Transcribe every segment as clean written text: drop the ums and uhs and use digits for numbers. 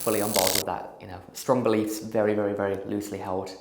fully on board with that. Strong beliefs, very, very, very loosely held.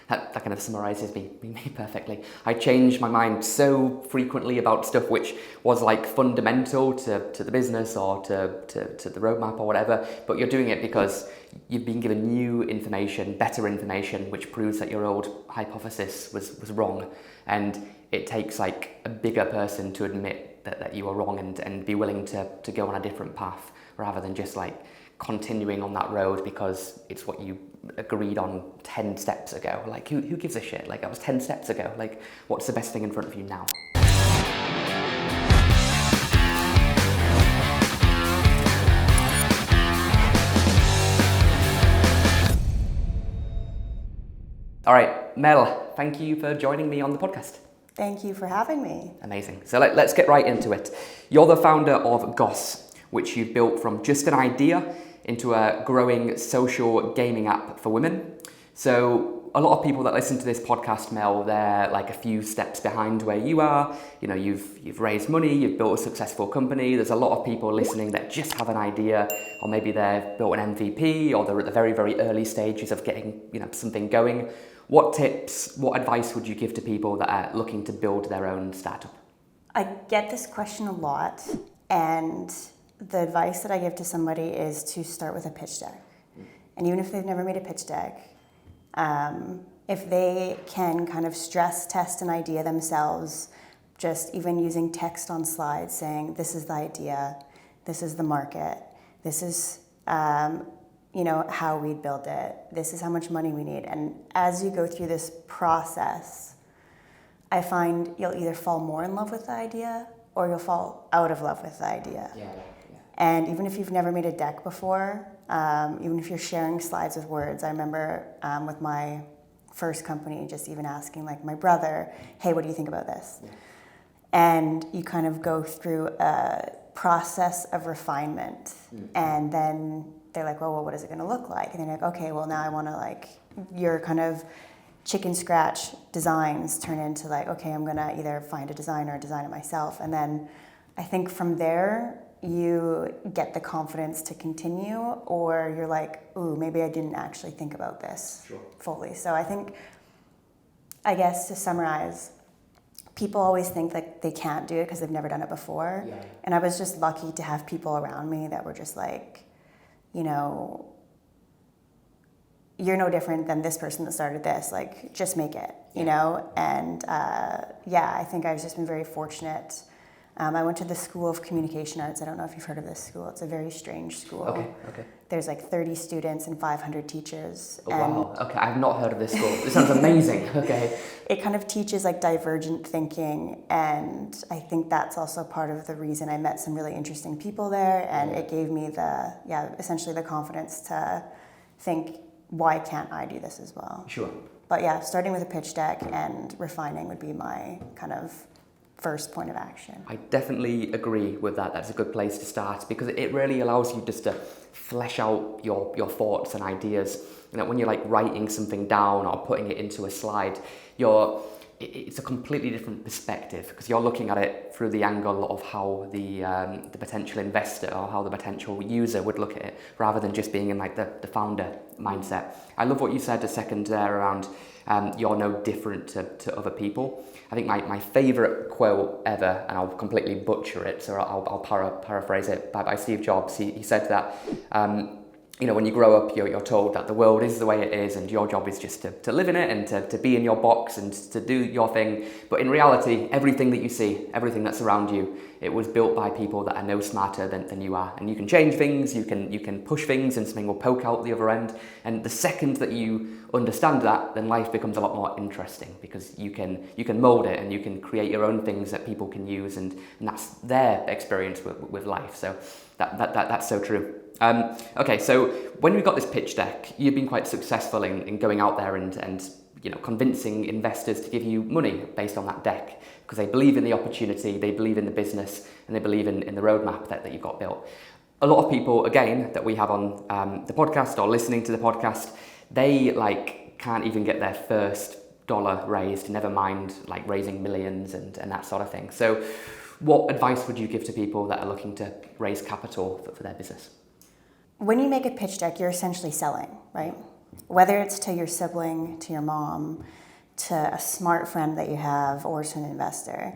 That kind of summarizes me perfectly. I change my mind so frequently about stuff which was like fundamental to the business or to the roadmap or whatever, but you're doing it because you've been given new information, better information, which proves that your old hypothesis was wrong. And it takes like a bigger person to admit that you were wrong and be willing to go on a different path rather than just like continuing on that road because it's what you agreed on 10 steps ago. Like who gives a shit? Like that was 10 steps ago. Like what's the best thing in front of you now? All right, Mel, thank you for joining me on the podcast. Thank you for having me. Amazing. So let's get right into it. You're the founder of GOSS, which you've built from just an idea into a growing social gaming app for women. So a lot of people that listen to this podcast, Mel, they're like a few steps behind where you are. You've raised money, you've built a successful company. There's a lot of people listening that just have an idea, or maybe they've built an MVP, or they're at the very, very early stages of getting something going. What tips, what advice would you give to people that are looking to build their own startup? I get this question a lot, and the advice that I give to somebody is to start with a pitch deck. And even if they've never made a pitch deck, if they can kind of stress test an idea themselves, just even using text on slides saying, this is the idea, this is the market, this is how we'd build it, this is how much money we need. And as you go through this process, I find you'll either fall more in love with the idea or you'll fall out of love with the idea. Yeah. And even if you've never made a deck before, even if you're sharing slides with words, I remember with my first company, just even asking like my brother, hey, what do you think about this? Yeah. And you kind of go through a process of refinement. And then they're like, well, what is it going to look like? And they're like, okay, well, now I want to your kind of chicken scratch designs turn into okay, I'm going to either find a designer or design it myself. And then I think from there, you get the confidence to continue, or you're like, ooh, maybe I didn't actually think about this fully. So I guess to summarize, people always think that they can't do it because they've never done it before. Yeah. And I was just lucky to have people around me that were just like, you're no different than this person that started this, just make it, you know? And I think I've just been very fortunate. I went to the School of Communication Arts. I don't know if you've heard of this school. It's a very strange school. Okay. There's 30 students and 500 teachers. Oh, wow. Okay, I've not heard of this school. This sounds amazing. Okay. It kind of teaches divergent thinking, and I think that's also part of the reason I met some really interesting people there, and it gave me essentially the confidence to think, why can't I do this as well? Sure. But starting with a pitch deck and refining would be my kind of first point of action. I definitely agree with that. That's a good place to start because it really allows you just to flesh out your thoughts and ideas. When you're writing something down or putting it into a slide, it's a completely different perspective because you're looking at it through the angle of how the potential investor or how the potential user would look at it, rather than just being in the founder mindset. I love what you said a second there around you're no different to other people. I think my favorite quote ever, and I'll completely butcher it, so I'll paraphrase it, by Steve Jobs. He said that when you grow up, you're told that the world is the way it is and your job is just to live in it and to be in your box and to do your thing. But in reality, everything that you see, everything that's around you, it was built by people that are no smarter than you are. And you can change things, you can push things and something will poke out the other end. And the second that you understand that, then life becomes a lot more interesting because you can mold it and you can create your own things that people can use, and that's their experience with life. So that's so true. Okay, so when we got this pitch deck, you've been quite successful in going out there and convincing investors to give you money based on that deck because they believe in the opportunity, they believe in the business, and they believe in the roadmap that you've got built. A lot of people, again, that we have on the podcast or listening to the podcast, they can't even get their first dollar raised, never mind raising millions and that sort of thing. So what advice would you give to people that are looking to raise capital for their business? when you make a pitch deck, you're essentially selling, right? Whether it's to your sibling, to your mom, to a smart friend that you have, or to an investor.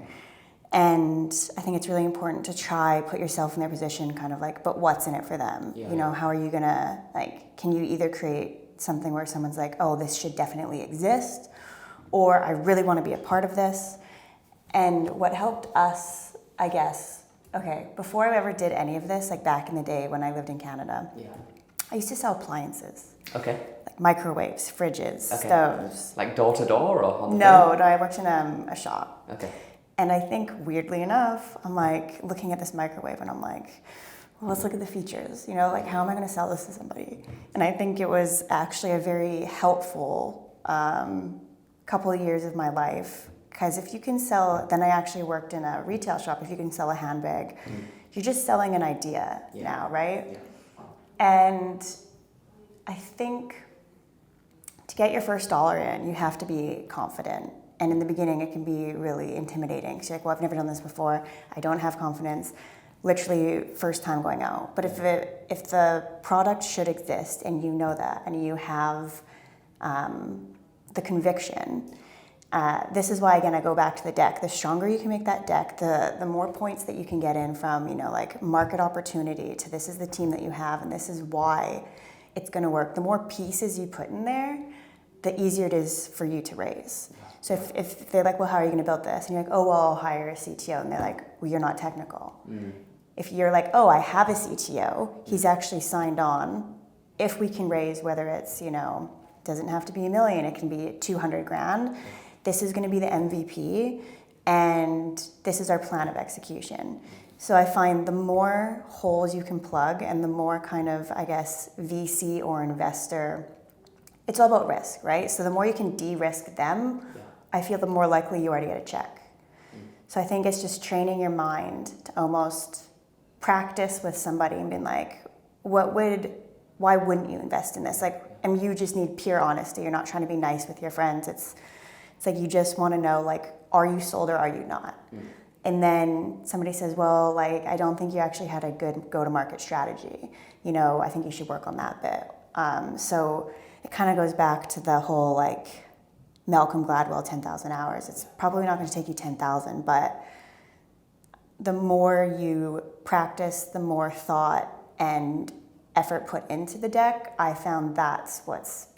And I think it's really important to try put yourself in their position, kind of like, but what's in it for them? Yeah. You know, how are you gonna, like, can you either create something where someone's like, oh, this should definitely exist, or I really want to be a part of this. And what helped us, I guess, okay, before I ever did any of this, like back in the day when I lived in Canada, I used to sell appliances. Okay. Like microwaves, fridges, stoves. Like door to door or on the No, phone? no, I worked in a shop. Okay. And I think, weirdly enough, I'm like looking at this microwave and I'm like, well, let's look at the features, you know, like how am I going to sell this to somebody? And I think it was actually a very helpful couple of years of my life, because if you can sell, then I actually worked in a retail shop, if you can sell a handbag, you're just selling an idea now, right? Yeah. And I think to get your first dollar in, you have to be confident. And in the beginning, it can be really intimidating. So you're like, well, I've never done this before. I don't have confidence. Literally first time going out. But if the product should exist and you know that and you have the conviction, this is why, again, I go back to the deck. The stronger you can make that deck, the more points that you can get in from, you know, like market opportunity to this is the team that you have and this is why it's going to work. The more pieces you put in there, the easier it is for you to raise. So if they're like, well, how are you going to build this? And you're like, oh, well, I'll hire a CTO. And they're like, well, you're not technical. If you're like, oh, I have a CTO, he's actually signed on. If we can raise, whether it's, you know, doesn't have to be $1 million, it can be 200 grand. This is going to be the MVP, and this is our plan of execution. So I find the more holes you can plug and the more kind of, I guess, VC or investor, it's all about risk, right? So the more you can de-risk them, I feel the more likely you are to get a check. So I think it's just training your mind to almost practice with somebody and being like, why wouldn't you invest in this? Like, and you just need pure honesty. You're not trying to be nice with your friends. It's like you just want to know, like, are you sold or are you not? And then somebody says, well, like, I don't think you actually had a good go-to-market strategy. You know, I think you should work on that bit. So it kind of goes back to the whole, like, Malcolm Gladwell 10,000 hours. It's probably not going to take you 10,000, but the more you practice, the more thought and effort put into the deck, I found that's what's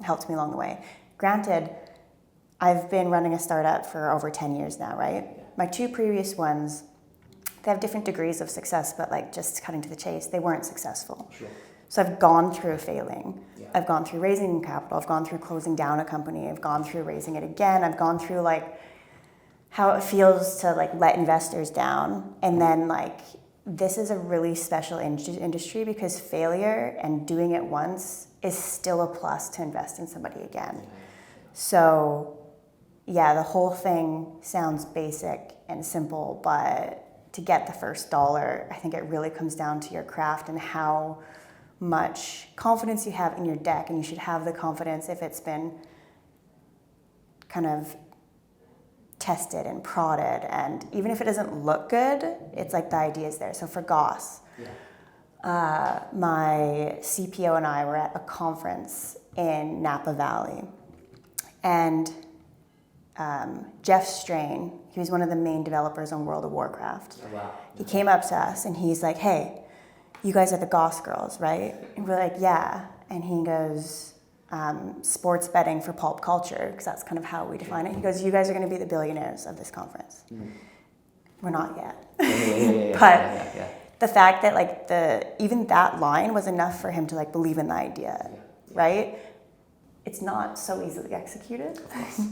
helped me along the way. Granted, I've been running a startup for over 10 years now, right? My 2 previous ones, they have different degrees of success, but like just cutting to the chase, they weren't successful. Sure. So I've gone through failing. I've gone through raising capital. I've gone through closing down a company. I've gone through raising it again. I've gone through like how it feels to like let investors down. And then like, this is a really special industry because failure and doing it once is still a plus to invest in somebody again. So yeah, the whole thing sounds basic and simple, but to get the first dollar, I think it really comes down to your craft and how much confidence you have in your deck. And you should have the confidence if it's been kind of tested and prodded, and even if it doesn't look good, it's like the idea is there. So for GOSS, my CPO and I were at a conference in Napa Valley, and Jeff Strain, he was one of the main developers on World of Warcraft. Oh, wow. He came up to us and he's like, hey, you guys are the GOSS girls, right? And we're like, yeah. And he goes, sports betting for pulp culture, because that's kind of how we define it. He goes, you guys are going to be the billionaires of this conference. We're not yet. But the fact that like even that line was enough for him to like believe in the idea, right? It's not so easily executed.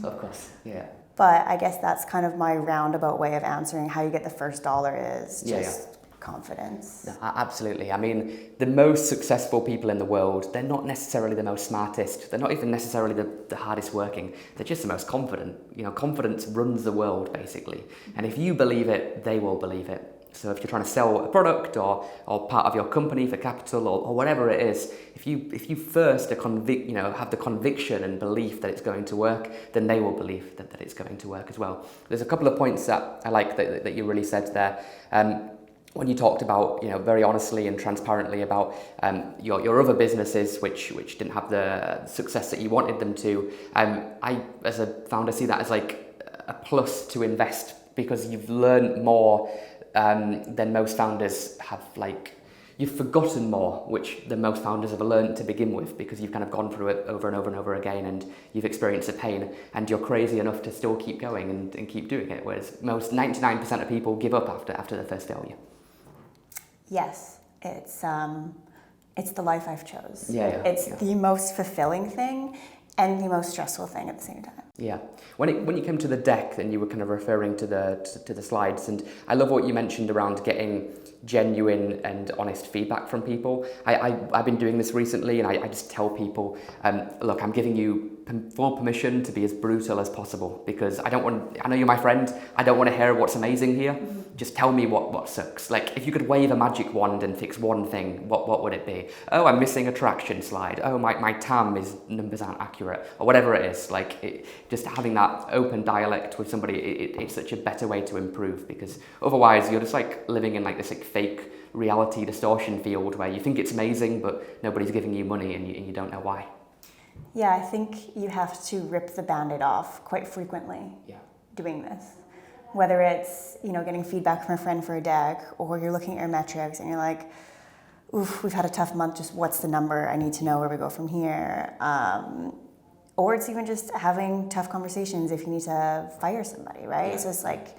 Of course, yeah. But I guess that's kind of my roundabout way of answering how you get the first dollar is just confidence. No, absolutely. I mean, the most successful people in the world, they're not necessarily the most smartest. They're not even necessarily the hardest working. They're just the most confident. You know, confidence runs the world, basically. And if you believe it, they will believe it. So if you're trying to sell a product or part of your company for capital or whatever it is, if you first are have the conviction and belief that it's going to work, then they will believe that it's going to work as well. There's a couple of points that I like that you really said there. when you talked about, very honestly and transparently about your other businesses which didn't have the success that you wanted them to, I, as a founder, see that as like a plus to invest, because you've learned more than most founders have. Like, you've forgotten more, which the most founders have learned to begin with, because you've kind of gone through it over and over and over again, and you've experienced the pain, and you're crazy enough to still keep going and keep doing it, whereas most 99% of people give up after the first failure. Yes, it's the life I've chose. It's the most fulfilling thing and the most stressful thing at the same time. Yeah. When you came to the deck, then you were kind of referring to the slides, and I love what you mentioned around getting genuine and honest feedback from people. I've been doing this recently, and I just tell people, look, I'm giving you full permission to be as brutal as possible, because I know you're my friend, I don't want to hear what's amazing here. Just tell me what sucks. Like, if you could wave a magic wand and fix one thing, what would it be? Oh, I'm missing a traction slide. Oh, my TAM numbers aren't accurate, or whatever it is. Like, just having that open dialect with somebody, it's such a better way to improve, because otherwise you're just like living in like this like fake reality distortion field where you think it's amazing, but nobody's giving you money and you don't know why. Yeah, I think you have to rip the Band-Aid off quite frequently doing this. Whether it's, getting feedback from a friend for a deck, or you're looking at your metrics and you're like, oof, we've had a tough month, just what's the number? I need to know where we go from here. Or it's even just having tough conversations if you need to fire somebody, right? Yeah. So it's like,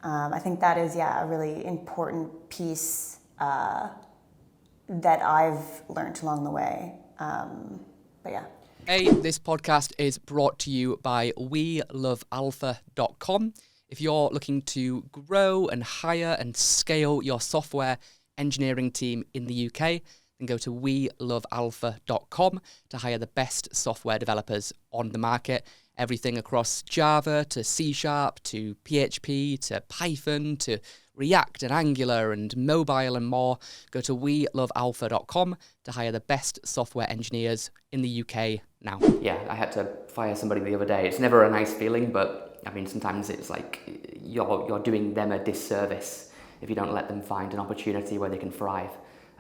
I think that is, a really important piece that I've learned along the way. But yeah. Hey, this podcast is brought to you by WeLoveAlpha.com. If you're looking to grow and hire and scale your software engineering team in the UK, then go to WeLoveAlpha.com to hire the best software developers on the market. Everything across Java to C# to PHP to Python to React and Angular and mobile and more. Go to WeLoveAlpha.com to hire the best software engineers in the UK now. Yeah, I had to fire somebody the other day. It's never a nice feeling, but I mean, sometimes it's like you're doing them a disservice if you don't let them find an opportunity where they can thrive.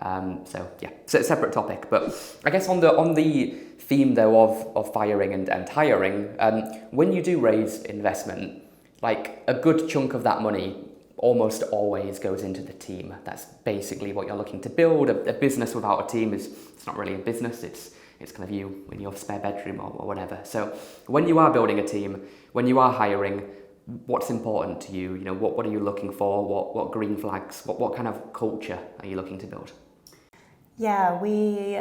So it's a separate topic, but I guess on the theme though of firing and hiring, when you do raise investment, like a good chunk of that money almost always goes into the team. That's basically what you're looking to build. A business without a team it's not really a business. It's kind of you in your spare bedroom or whatever. So when you are building a team, when you are hiring, what's important to you? What are you looking for? What green flags? What kind of culture are you looking to build? Yeah, we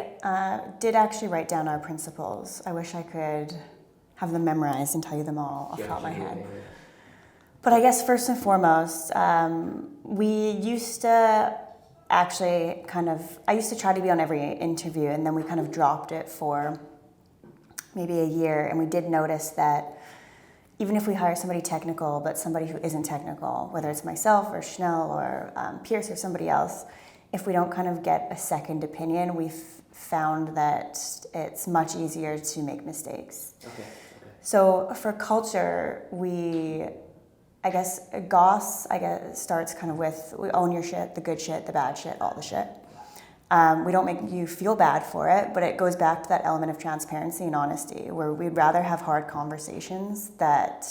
did actually write down our principles. I wish I could have them memorized and tell you them all off the top of my head. But I guess first and foremost, we used to actually I used to try to be on every interview, and then we kind of dropped it for maybe a year, and we did notice that even if we hire somebody technical, but somebody who isn't technical, whether it's myself or Schnell or Pierce or somebody else, if we don't kind of get a second opinion, we've found that it's much easier to make mistakes. Okay. So for culture, GOSS starts kind of with, we own your shit, the good shit, the bad shit, all the shit. We don't make you feel bad for it, but it goes back to that element of transparency and honesty, where we'd rather have hard conversations that,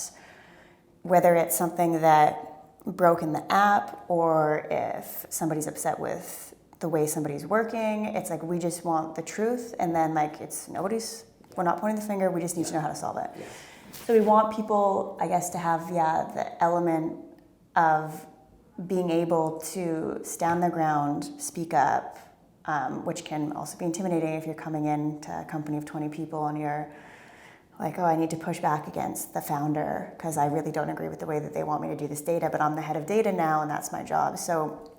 whether it's something that broke in the app, or if somebody's upset with the way somebody's working, it's like we just want the truth, and then we're not pointing the finger, we just need to know how to solve it. Yeah. So we want people, I guess, to have the element of being able to stand their ground, speak up, which can also be intimidating if you're coming in to a company of 20 people and you're like, oh, I need to push back against the founder because I really don't agree with the way that they want me to do this data, but I'm the head of data now and that's my job. So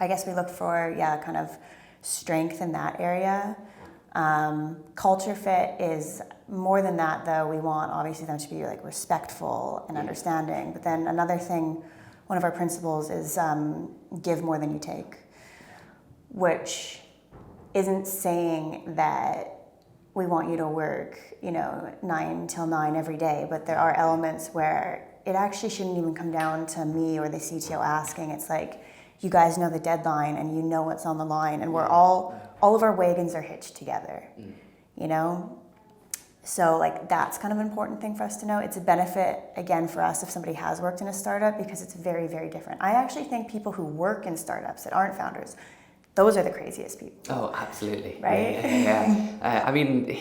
I guess we look for, kind of strength in that area. Culture fit is more than that, though. We want obviously them to be like respectful and understanding. But then another thing, one of our principles is give more than you take, which isn't saying that we want you to work, 9 till 9 every day, but there are elements where it actually shouldn't even come down to me or the CTO asking. It's like, you guys know the deadline and you know what's on the line, and we're all of our wagons are hitched together, you know? So like that's kind of an important thing for us to know. It's a benefit, again, for us if somebody has worked in a startup, because it's very, very different. I actually think people who work in startups that aren't founders, those are the craziest people. Oh, absolutely. Right? I mean,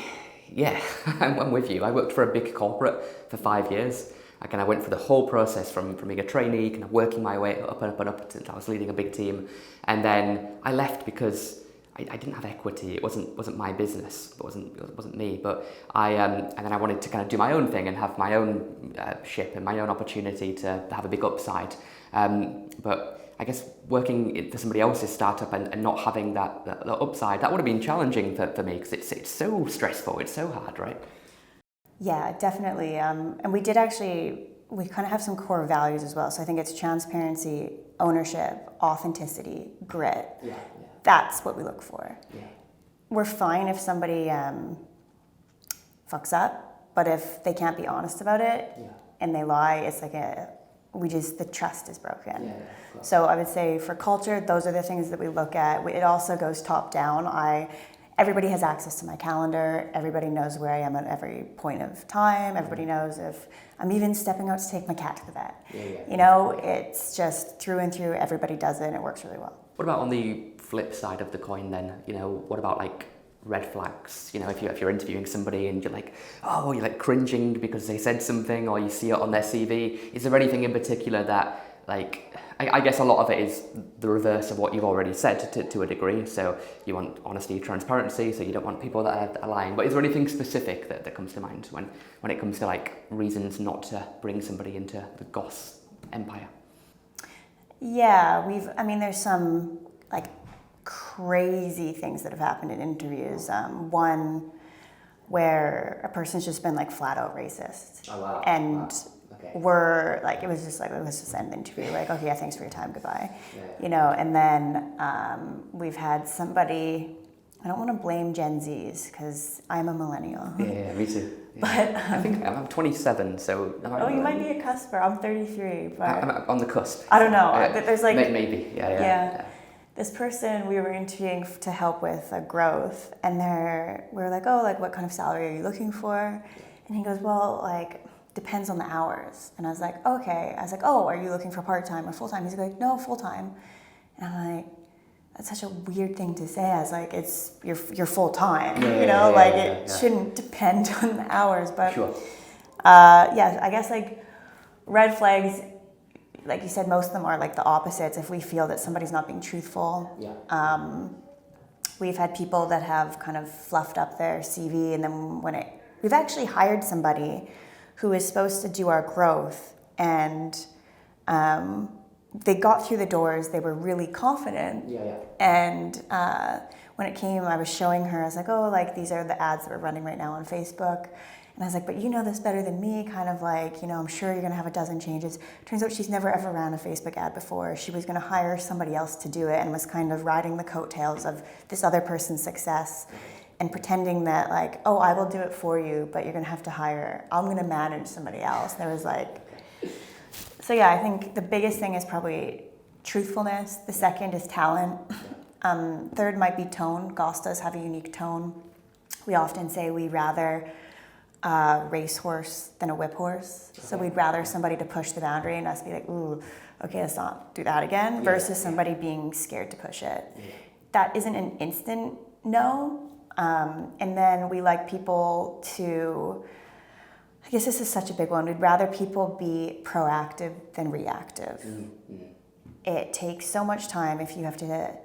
yeah, I'm with you. I worked for a big corporate for 5 years. I went through the whole process from being a trainee, kind of working my way up and up and up until I was leading a big team. And then I left because I didn't have equity. It wasn't my business. It wasn't me. But and then I wanted to kind of do my own thing and have my own ship and my own opportunity to have a big upside. But I guess working for somebody else's startup and not having that upside, that would have been challenging for me, because it's so stressful. It's so hard, right? Yeah, definitely. And we kind of have some core values as well. So I think it's transparency, ownership, authenticity, grit. Yeah. That's what we look for. Yeah. We're fine if somebody fucks up, but if they can't be honest about it and they lie, it's like the trust is broken. Yeah. So I would say for culture, those are the things that we look at. It also goes top down. Everybody has access to my calendar. Everybody knows where I am at every point of time. Everybody knows if I'm even stepping out to take my cat to the vet. You know, it's just through and through, everybody does it and it works really well. What about on the flip side of the coin then? You know, what about like red flags? You know, if you're interviewing somebody and you're like, oh, you're like cringing because they said something, or you see it on their CV. Is there anything in particular that, like, I guess a lot of it is the reverse of what you've already said to a degree. So you want honesty, transparency, so you don't want people that are lying. But is there anything specific that comes to mind when it comes to like reasons not to bring somebody into the GOSS empire? Yeah, there's some like crazy things that have happened in interviews. One where a person's just been like flat out racist. Oh, wow. And wow. Okay. we're like, let's just end the interview. Like, okay, yeah, thanks for your time, goodbye. You know, and then we've had somebody, I don't want to blame Gen Zs because I'm a millennial. Yeah, me too. Yeah. But I think I'm 27, so... you might be a cusper. I'm 33, but... I'm on the cusp. I don't know. There's like... Maybe, yeah. This person we were interviewing to help with growth, and we were like, oh, like what kind of salary are you looking for? And he goes, well, like, depends on the hours. And I was like, okay. I was like, oh, are you looking for part-time or full-time? He's like, no, full-time. And I'm like, that's such a weird thing to say. I was like, it's you're full-time, it shouldn't depend on the hours. But sure. I guess like red flags, like you said, most of them are like the opposites. If we feel that somebody's not being truthful, we've had people that have kind of fluffed up their CV, and then we've actually hired somebody who is supposed to do our growth, and they got through the doors, they were really confident. And when it came, I was showing her, I was like, oh, like these are the ads that we're running right now on Facebook. And I was like, but you know this better than me, kind of like, I'm sure you're gonna have a dozen changes. Turns out she's never ever ran a Facebook ad before. She was gonna hire somebody else to do it and was kind of riding the coattails of this other person's success and pretending that like, oh, I will do it for you, but you're gonna have to I'm gonna manage somebody else. And there was like, so yeah, I think the biggest thing is probably truthfulness. The second is talent. Third might be tone. GOSS does have a unique tone. We often say we rather racehorse than a whip horse. So we'd rather somebody to push the boundary and us be like, ooh, okay, let's not do that again, versus somebody being scared to push it. That isn't an instant no. And then we like people to, I guess this is such a big one, we'd rather people be proactive than reactive. It takes so much time if you have to,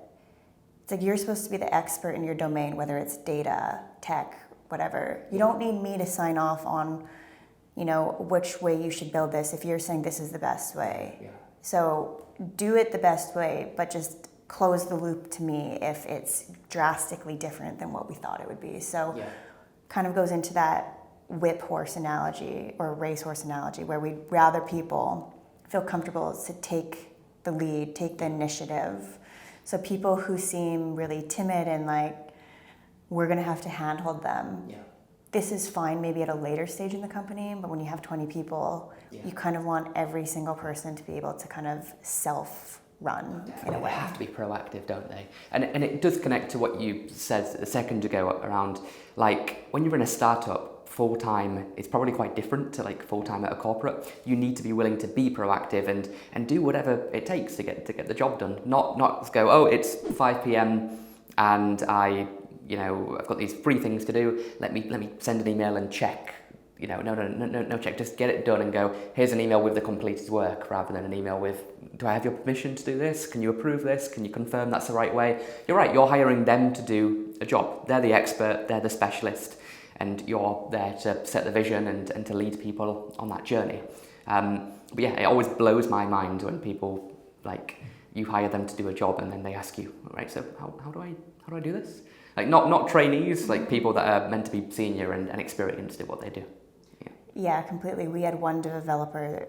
it's like you're supposed to be the expert in your domain, whether it's data, tech, whatever. You don't need me to sign off on, which way you should build this if you're saying this is the best way. So do it the best way, but just close the loop to me if it's drastically different than what we thought it would be. So kind of goes into that whip horse analogy or racehorse analogy where we'd rather people feel comfortable to take the lead, take the initiative. So people who seem really timid and like, we're going to have to handhold them. This is fine maybe at a later stage in the company, but when you have 20 people, you kind of want every single person to be able to kind of run in a way. They have to be proactive, don't they? And it does connect to what you said a second ago around, like, when you're in a startup, full-time is probably quite different to like full-time at a corporate. You need to be willing to be proactive and do whatever it takes to get the job done. Not go, oh, it's 5 p.m. and I've got these 3 things to do. Let me send an email and check. No check. Just get it done and go, here's an email with the completed work, rather than an email with, do I have your permission to do this? Can you approve this? Can you confirm that's the right way? You're right, you're hiring them to do a job. They're the expert, they're the specialist, and you're there to set the vision and to lead people on that journey. But yeah, it always blows my mind when people, like, you hire them to do a job and then they ask you, all right, so how do I do this? Like, not trainees, like people that are meant to be senior and experienced at what they do. Yeah, completely. We had one developer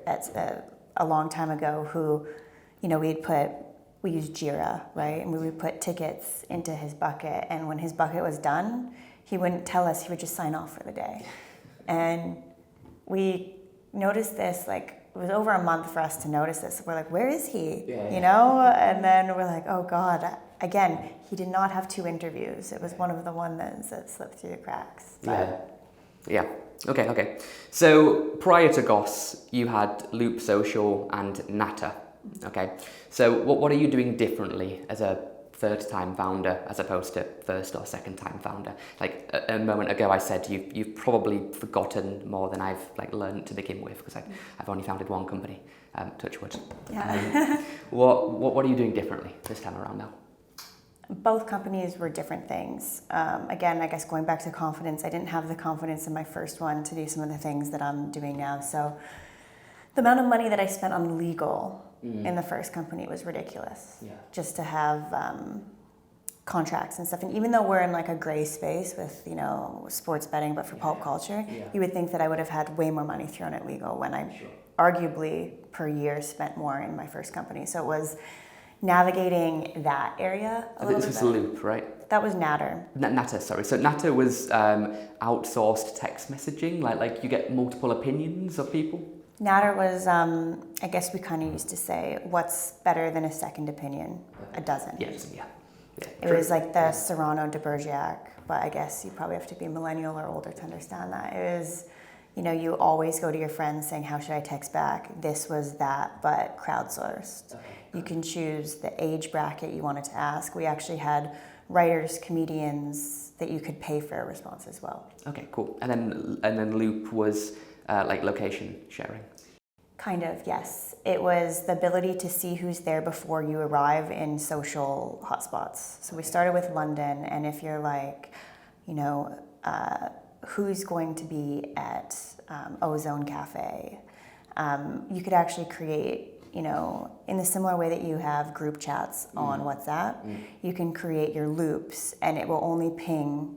a long time ago who, we used Jira, right? And we would put tickets into his bucket, and when his bucket was done, he wouldn't tell us, he would just sign off for the day. And we noticed this, like, it was over a month for us to notice this. We're like, where is he? And then we're like, oh God, again, he did not have 2 interviews. It was one of the ones that slipped through the cracks. Yeah. Okay. So prior to GOSS, you had Loop Social and Natter. Okay. So what are you doing differently as a third-time founder as opposed to first or second-time founder? Like a moment ago, I said you've probably forgotten more than I've learned to begin with, because I've only founded one company. Touch wood. Yeah. What are you doing differently this time around now? Both companies were different things. Again, I guess going back to confidence, I didn't have the confidence in my first one to do some of the things that I'm doing now. So the amount of money that I spent on legal in the first company was ridiculous. Yeah. Just to have contracts and stuff. And even though we're in like a gray space with, sports betting, but for pulp culture, you would think that I would have had way more money thrown at legal when I arguably per year spent more in my first company. So it was navigating that area a little bit. This was Loop, right? That was Natter. Natter, sorry. So Natter was outsourced text messaging, like you get multiple opinions of people? Natter was, I guess we kind of used to say, what's better than a second opinion? A dozen. Yeah. It was like the Serrano de Bergerac, but I guess you probably have to be millennial or older to understand that. It was, you always go to your friends saying, how should I text back? This was that, but crowdsourced. Okay. You can choose the age bracket you wanted to ask. We actually had writers, comedians that you could pay for a response as well. Okay, cool. And then Loop was like location sharing. Kind of, yes. It was the ability to see who's there before you arrive in social hotspots. So we started with London, and if you're like, who's going to be at Ozone Cafe, you could actually create, in the similar way that you have group chats on WhatsApp, you can create your loops, and it will only ping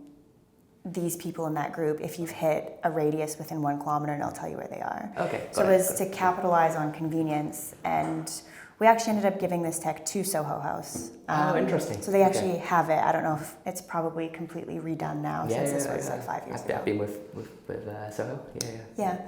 these people in that group if you've hit a radius within 1 kilometer, and it'll tell you where they are. Okay. So it was to capitalize on convenience, and we actually ended up giving this tech to Soho House. Interesting. So they actually have it. I don't know if it's probably completely redone now since this was like 5 years ago. I've been with Soho. Yeah.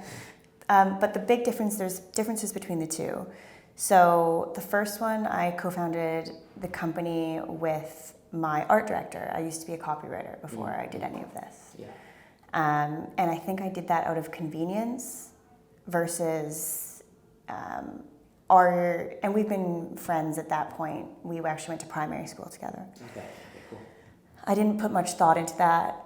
But the big difference, there's differences between the two. So the first one, I co-founded the company with my art director. I used to be a copywriter before I did any of this. Yeah. And I think I did that out of convenience versus and we've been friends at that point. We actually went to primary school together. Okay, cool. I didn't put much thought into that.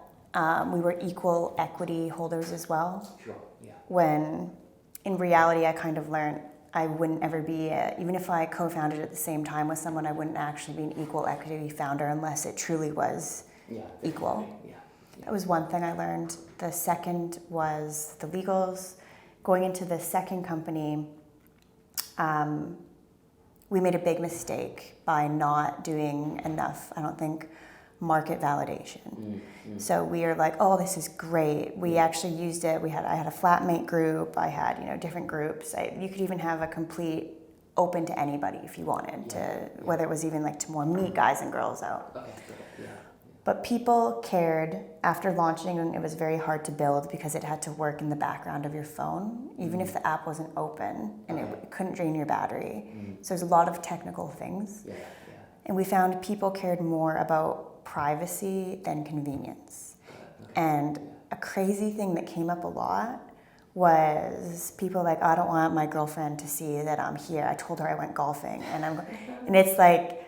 We were equal equity holders as well. Sure, yeah. When in reality, I kind of learned I wouldn't ever be, even if I co-founded at the same time with someone, I wouldn't actually be an equal equity founder unless it truly was equal. Yeah. That was one thing I learned. The second was the legals. Going into the second company, we made a big mistake by not doing enough, I don't think, market validation. So we are like, oh, this is great. We actually used it. I had a flatmate group. I had, different groups. You could even have a complete open to anybody if you wanted to, whether it was even like to more meet guys and girls out. Okay. Yeah. But people cared. After launching, and it was very hard to build because it had to work in the background of your phone, even if the app wasn't open, and it couldn't drain your battery. So there's a lot of technical things. And we found people cared more about privacy than convenience. And a crazy thing that came up a lot was people like, I don't want my girlfriend to see that I'm here. I told her I went golfing, and it's like,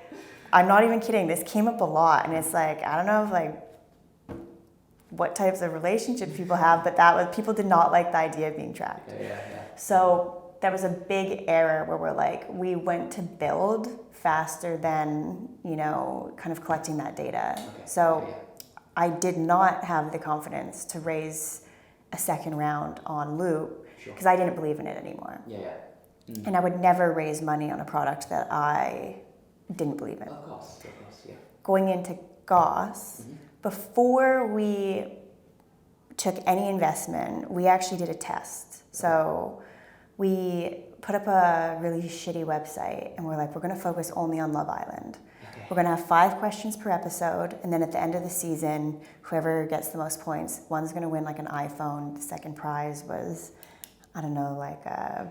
I'm not even kidding. This came up a lot, and it's like, I don't know if like what types of relationships people have, but people did not like the idea of being tracked. So that was a big error where we went to build faster than, kind of collecting that data. So I did not have the confidence to raise a second round on Loop because I didn't believe in it anymore. And I would never raise money on a product that I didn't believe in. Of course, yeah. Going into GOSS, before we took any investment, we actually did a test. So we put up a really shitty website, and we're like, we're going to focus only on Love Island. We're going to have 5 questions per episode, and then at the end of the season, whoever gets the most points, one's going to win like an iPhone. The second prize was, I don't know, like a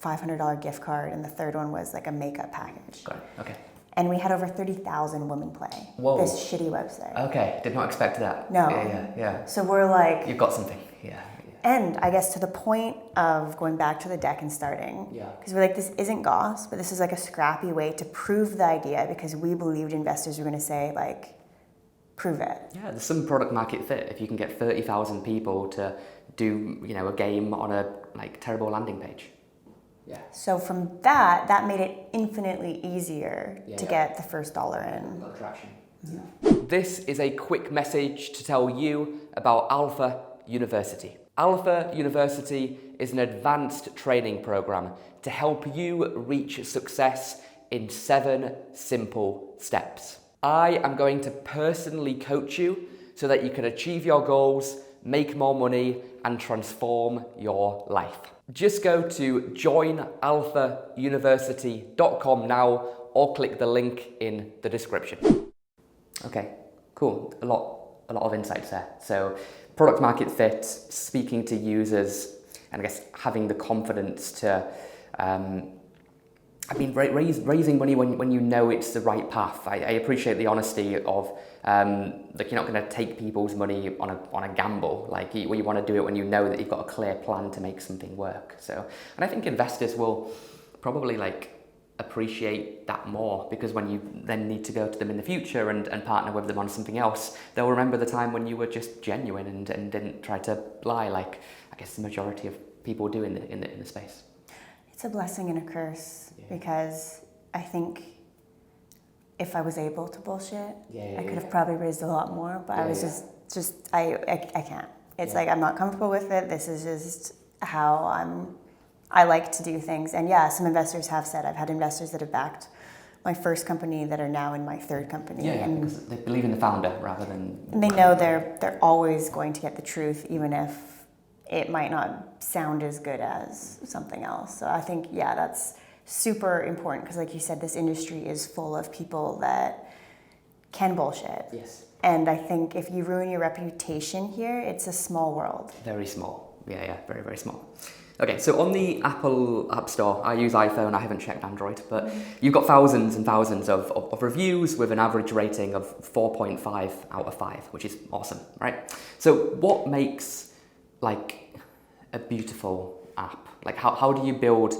$500 gift card, and the third one was like a makeup package. Got it. Okay. And we had over 30,000 women play this shitty website. Okay, did not expect that. No. Yeah. So we're like... You've got something, yeah. And I guess to the point of going back to the deck and starting, because we're like, this isn't GOSS, but this is like a scrappy way to prove the idea because we believed investors were going to say, like, prove it. Yeah, there's some product market fit if you can get 30,000 people to do, a game on a terrible landing page. Yeah. So from that made it infinitely easier to get the first dollar in. Got traction. This is a quick message to tell you about Alpha University. Alpha University is an advanced training program to help you reach success in 7 simple steps. I am going to personally coach you so that you can achieve your goals, make more money, and transform your life. Just go to joinalphauniversity.com now or click the link in the description. Okay, cool. A lot of insights there. So product market fit, speaking to users, and I guess having the confidence to raising money when you know it's the right path. I appreciate the honesty of you're not going to take people's money on a gamble. You want to do it when you know that you've got a clear plan to make something work. So, and I think investors will probably appreciate that more because when you then need to go to them in the future and partner with them on something else, they'll remember the time when you were just genuine and didn't try to lie like I guess the majority of people do in the space. It's a blessing and a curse because I think if I was able to bullshit, I could have probably raised a lot more, but I was I can't. It's like I'm not comfortable with it. This is just how I like to do things. And some investors have said, I've had investors that have backed my first company that are now in my third company. And because they believe in the founder rather than... And they know they're always going to get the truth, even if it might not sound as good as something else. So I think, that's super important because like you said, this industry is full of people that can bullshit. Yes. And I think if you ruin your reputation here, it's a small world. Very small. Yeah, very, very small. Okay, so on the Apple App Store, I use iPhone, I haven't checked Android, but you've got thousands and thousands of reviews with an average rating of 4.5 out of 5, which is awesome, right? So what makes a beautiful app? How do you build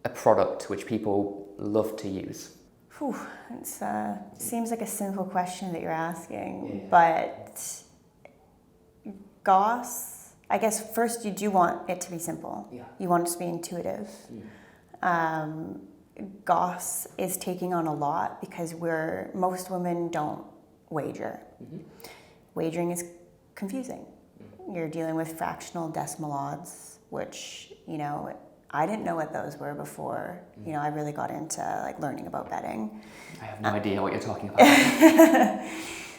a product which people love to use? It seems like a simple question that you're asking, but GOSS, I guess first you do want it to be simple. You want it to be intuitive. GOSS is taking on a lot because most women don't wager. Wagering is confusing. You're dealing with fractional decimal odds, which, I didn't know what those were before, I really got into learning about betting. I have no idea what you're talking about.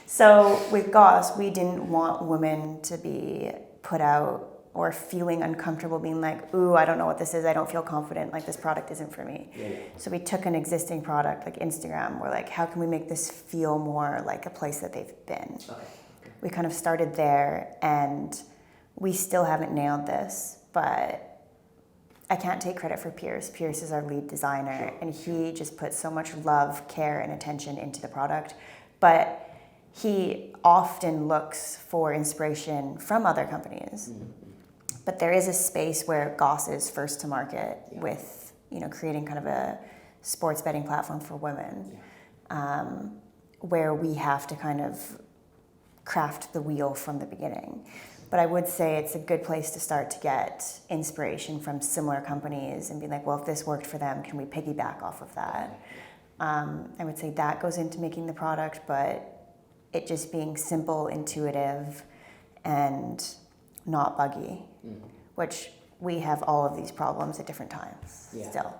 So with GOSS, we didn't want women to be put out or feeling uncomfortable being like, ooh, I don't know what this is, I don't feel confident, like this product isn't for me. Yeah. So we took an existing product like Instagram, we're like, how can we make this feel more like a place that they've been? Okay. We kind of started there, and we still haven't nailed this, but I can't take credit for Pierce. Pierce is our lead designer, and he just puts so much love, care, and attention into the product. But he often looks for inspiration from other companies. But there is a space where GOSS is first to market with, creating kind of a sports betting platform for women, where we have to kind of craft the wheel from the beginning. But I would say it's a good place to start to get inspiration from similar companies and be like, well, if this worked for them, can we piggyback off of that? I would say that goes into making the product, but it just being simple, intuitive, and not buggy, which we have all of these problems at different times still.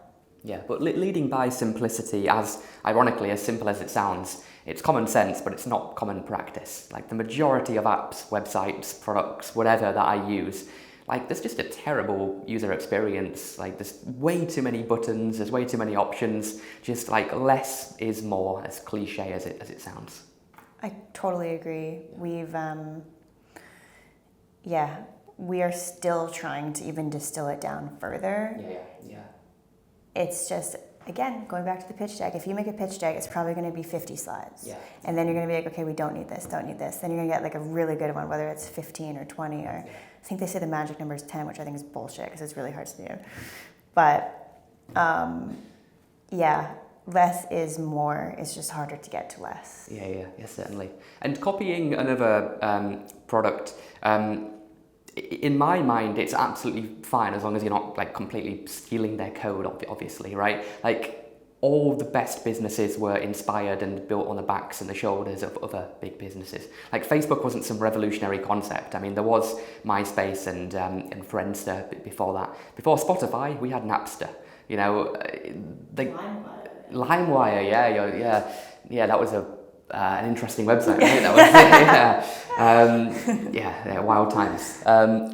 Yeah, but leading by simplicity, as ironically as simple as it sounds, it's common sense, but it's not common practice. Like the majority of apps, websites, products, whatever that I use, like there's just a terrible user experience. Like there's way too many buttons, there's way too many options. Just like less is more, as cliche as it sounds. I totally agree. We've, we are still trying to even distill it down further. Yeah. It's just, again, going back to the pitch deck, if you make a pitch deck, it's probably going to be 50 slides. Yeah. And then you're going to be like, okay, we don't need this. Then you're going to get like a really good one, whether it's 15 or 20 or I think they say the magic number is 10, which I think is bullshit because it's really hard to do. But less is more. It's just harder to get to less. Yeah, certainly. And copying another product, in my mind, it's absolutely fine as long as you're not like completely stealing their code, obviously, right? Like all the best businesses were inspired and built on the backs and the shoulders of other big businesses. Like Facebook wasn't some revolutionary concept. I mean, there was MySpace and Friendster before that. Before Spotify, we had Napster. LimeWire, yeah. That was an interesting website, right? That was wild times.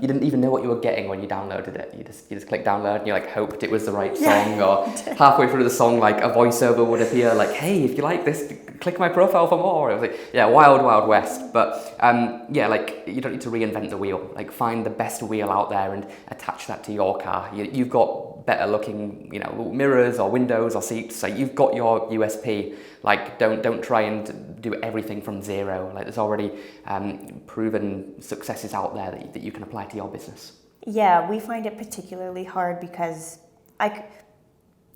You didn't even know what you were getting when you downloaded it. You just clicked download and you like hoped it was the right song, or halfway through the song like a voiceover would appear like, hey, if you like this, click my profile for more. It was like, wild west. But like you don't need to reinvent the wheel. Like find the best wheel out there and attach that to your car. You've got better looking, mirrors or windows or seats. So you've got your USP. Like don't try and do everything from zero. Like there's already proven successes out there that you can apply to your business. Yeah, we find it particularly hard because I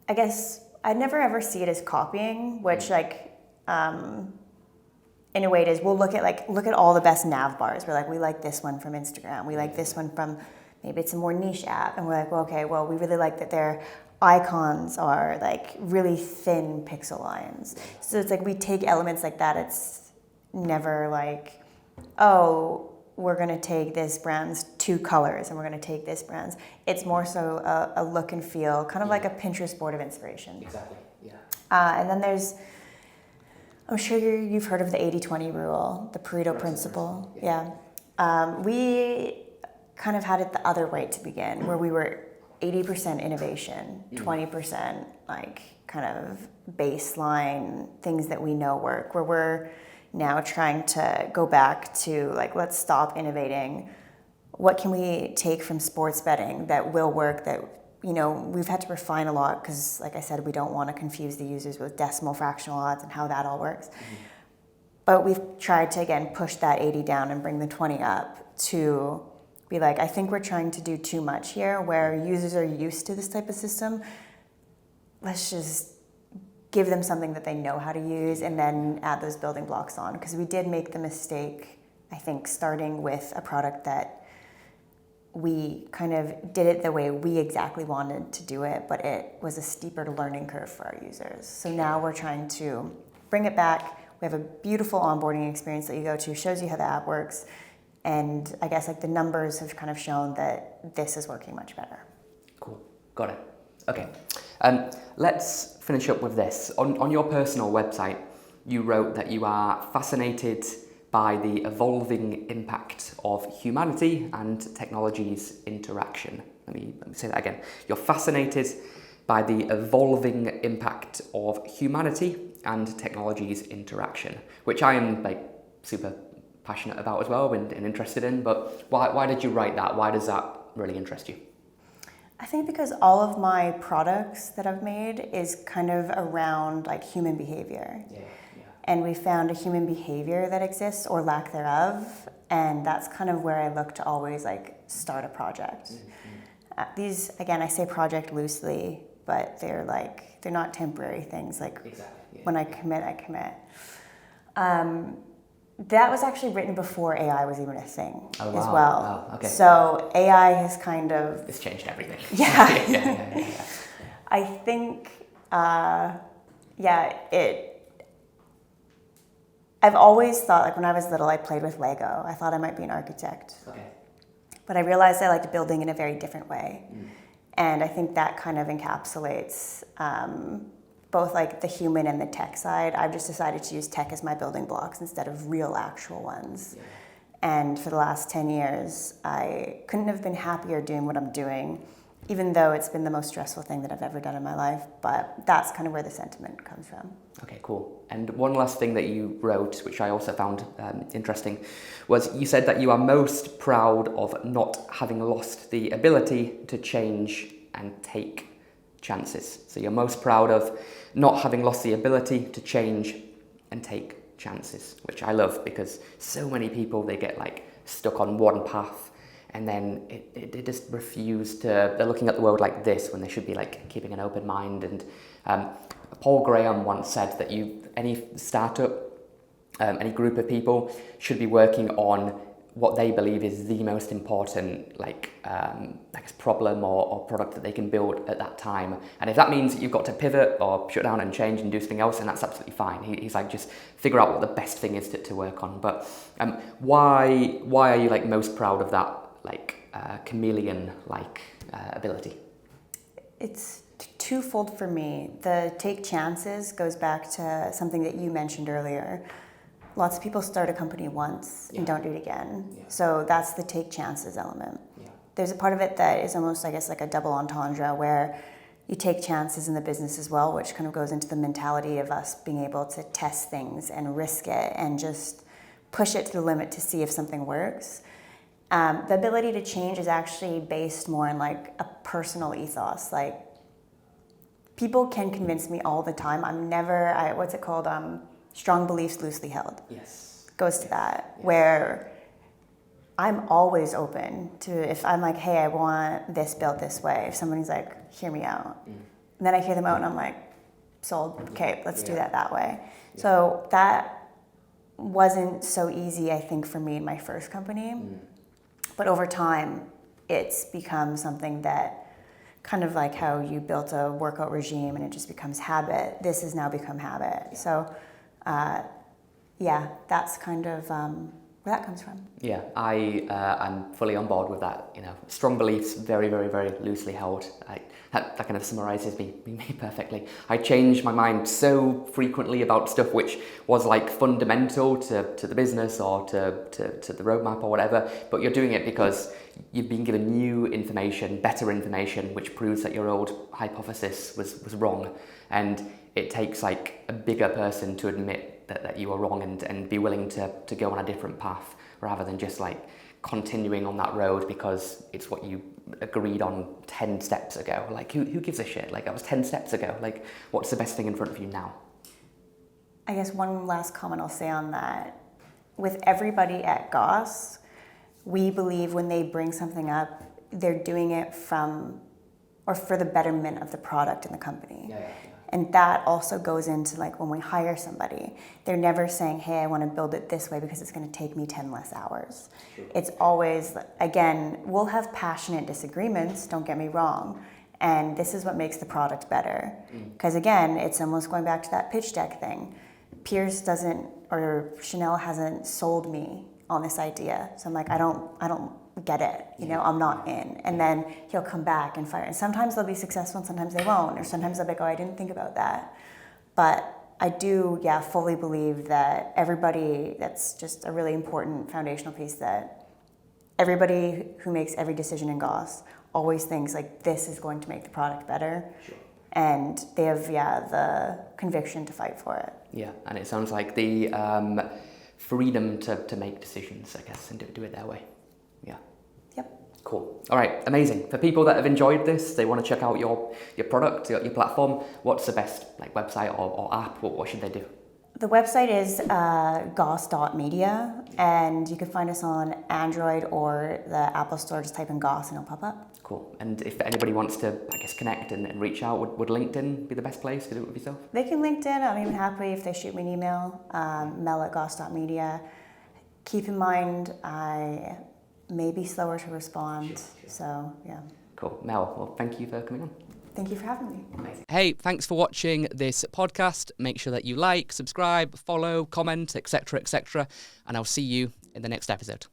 guess I never ever see it as copying, which in a way it is. We'll look at all the best nav bars. We're like, we like this one from Instagram. We like this one from maybe it's a more niche app, and we're like, well, okay, we really like that their icons are like really thin pixel lines. So it's like we take elements like that. It's never like, oh, we're going to take this brand's 2 colors and we're going to take this brand's. It's more so a look and feel, kind of like a Pinterest board of inspiration. Exactly, yeah. And then there's, I'm sure you've heard of the 80-20 rule, the Pareto principle. Yeah. We kind of had it the other way to begin, where we were 80% innovation, 20% like kind of baseline things that we know work, where we're now trying to go back to like, let's stop innovating. What can we take from sports betting that will work, that, we've had to refine a lot because, like I said, we don't want to confuse the users with decimal fractional odds and how that all works. But we've tried to, again, push that 80 down and bring the 20 up to be like, I think we're trying to do too much here, where users are used to this type of system. Let's just give them something that they know how to use and then add those building blocks on. Because we did make the mistake, I think, starting with a product that we kind of did it the way we exactly wanted to do it, but it was a steeper learning curve for our users. So now we're trying to bring it back. We have a beautiful onboarding experience that you go to, shows you how the app works. And I guess like the numbers have kind of shown that this is working much better. Cool, got it. Okay, let's finish up with this. On your personal website, you wrote that you are fascinated by the evolving impact of humanity and technology's interaction. Let me say that again. You're fascinated by the evolving impact of humanity and technology's interaction, which I am like super passionate about as well and interested in. But why did you write that? Why does that really interest you? I think because all of my products that I've made is kind of around like human behavior. Yeah. And we found a human behavior that exists or lack thereof, and that's kind of where I look to always like start a project. These, again, I say project loosely, but they're not temporary things. Like Exactly. when I commit, I commit. That was actually written before AI was even a thing as well. Wow. Okay. So AI has kind of... It's changed everything. Yeah. Yeah. I think, I've always thought, like when I was little, I played with Lego. I thought I might be an architect. Okay. But I realized I liked building in a very different way. And I think that kind of encapsulates both like the human and the tech side. I've just decided to use tech as my building blocks instead of real actual ones. Yeah. And for the last 10 years, I couldn't have been happier doing what I'm doing, even though it's been the most stressful thing that I've ever done in my life. But that's kind of where the sentiment comes from. Okay, cool. And one last thing that you wrote, which I also found interesting, was you said that you are most proud of not having lost the ability to change and take chances. So you're most proud of not having lost the ability to change and take chances, which I love because so many people, they get like stuck on one path and then they just refuse to, they're looking at the world like this when they should be like keeping an open mind. And Paul Graham once said that any startup, any group of people should be working on what they believe is the most important problem or product that they can build at that time. And if that means that you've got to pivot or shut down and change and do something else, then that's absolutely fine. He's like, just figure out what the best thing is to work on. But why are you like most proud of that chameleon ability? It's twofold for me. The take chances goes back to something that you mentioned earlier. Lots of people start a company once and don't do it again. Yeah. So that's the take chances element. Yeah. There's a part of it that is almost, I guess, like a double entendre where you take chances in the business as well, which kind of goes into the mentality of us being able to test things and risk it and just push it to the limit to see if something works. The ability to change is actually based more on like a personal ethos. Like people can convince me all the time. What's it called? Strong beliefs loosely held. Yes. Goes to that, where I'm always open to, if I'm like, hey, I want this built this way, if somebody's like, hear me out. And then I hear them out and I'm like, sold, okay, let's do that way. Yeah. So that wasn't so easy, I think, for me in my first company. But over time, it's become something that kind of like how you built a workout regime and it just becomes habit. This has now become habit. So that's kind of where that comes from. Yeah, I'm fully on board with that. You know, strong beliefs, very, very, very loosely held. That kind of summarizes me perfectly. I change my mind so frequently about stuff which was like fundamental to the business or to the roadmap or whatever, but you're doing it because you've been given new information, better information, which proves that your old hypothesis was wrong. And it takes like a bigger person to admit that you are wrong and be willing to go on a different path rather than just like continuing on that road because it's what you agreed on 10 steps ago. Like who gives a shit? Like that was 10 steps ago. Like what's the best thing in front of you now? I guess one last comment I'll say on that. With everybody at GOSS, we believe when they bring something up, they're doing it for the betterment of the product in the company. Yeah. And that also goes into like when we hire somebody, they're never saying, hey, I want to build it this way because it's going to take me 10 less hours. Sure. It's always, again, we'll have passionate disagreements, don't get me wrong. And this is what makes the product better. Because again, it's almost going back to that pitch deck thing. Pierce or Chanel hasn't sold me on this idea. So I'm like, I don't get it, I'm not in. And then he'll come back and fire. And sometimes they'll be successful and sometimes they won't. Or sometimes they'll be like, oh, I didn't think about that. But I do, fully believe that everybody, that's just a really important foundational piece, that everybody who makes every decision in GOSS always thinks like this is going to make the product better. Sure. And they have, the conviction to fight for it. Yeah, and it sounds like the freedom to make decisions, I guess, and do it their way. Yeah. Yep. Cool. All right, amazing. For people that have enjoyed this, they want to check out your product, your platform, what's the best like website or app? What should they do? The website is goss.media, and you can find us on Android or the Apple Store. Just type in GOSS and it'll pop up. Cool. And if anybody wants to, I guess, connect and reach out, would LinkedIn be the best place to do it with yourself? They can LinkedIn. I'm even happy if they shoot me an email, mel@goss.media. Keep in mind, I may be slower to respond, so yeah. Cool. Mel, well, thank you for coming on. Thank you for having me. Amazing. Hey, thanks for watching this podcast. Make sure that you like, subscribe, follow, comment, etc., etc. And I'll see you in the next episode.